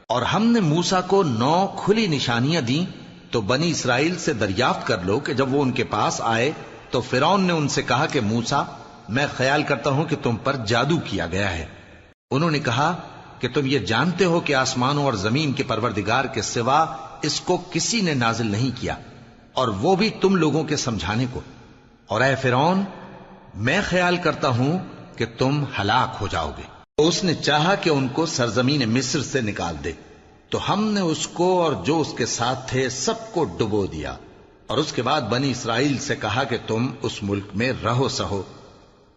اور ہم نے موسیٰ کو 9 کھلی نشانیاں دیں تو بنی اسرائیل سے دریافت کر لو کہ جب وہ ان کے پاس آئے تو فرعون نے ان سے کہا کہ موسیٰ، میں خیال کرتا ہوں کہ تم پر جادو کیا گیا ہے۔ انہوں نے کہا کہ تم یہ جانتے ہو کہ آسمانوں اور زمین کے پروردگار کے سوا اس کو کسی نے نازل نہیں کیا، اور وہ بھی تم لوگوں کے سمجھانے کو۔ اور اے فرعون، میں خیال کرتا ہوں کہ تم ہلاک ہو جاؤ گے۔ تو اس نے چاہا کہ ان کو سرزمین مصر سے نکال دے، تو ہم نے اس کو اور جو اس کے ساتھ تھے سب کو ڈبو دیا، اور اس کے بعد بنی اسرائیل سے کہا کہ تم اس ملک میں رہو سہو،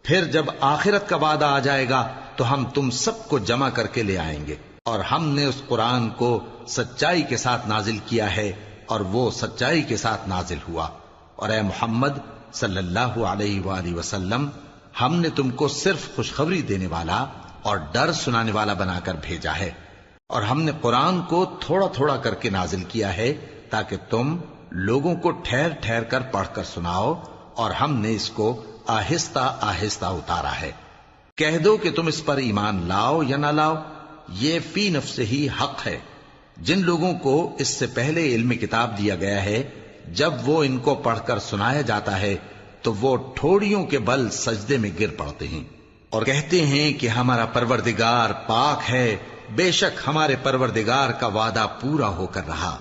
پھر جب آخرت کا وعدہ آ جائے گا تو ہم تم سب کو جمع کر کے لے آئیں گے۔ اور ہم نے اس قرآن کو سچائی کے ساتھ نازل کیا ہے، اور وہ سچائی کے ساتھ نازل ہوا۔ اور اے محمد صلی اللہ علیہ وآلہ وسلم، ہم نے تم کو صرف خوشخبری دینے والا اور ڈر سنانے والا بنا کر بھیجا ہے، اور ہم نے قرآن کو تھوڑا تھوڑا کر کے نازل کیا ہے تاکہ تم لوگوں کو ٹھہر ٹھہر کر پڑھ کر سناؤ، اور ہم نے اس کو آہستہ آہستہ اتارا ہے۔ کہہ دو کہ تم اس پر ایمان لاؤ یا نہ لاؤ، یہ فی نفس ہی حق ہے۔ جن لوگوں کو اس سے پہلے علم کتاب دیا گیا ہے، جب وہ ان کو پڑھ کر سنایا جاتا ہے تو وہ ٹھوڑیوں کے بل سجدے میں گر پڑتے ہیں اور کہتے ہیں کہ ہمارا پروردگار پاک ہے، بے شک ہمارے پروردگار کا وعدہ پورا ہو کر رہا۔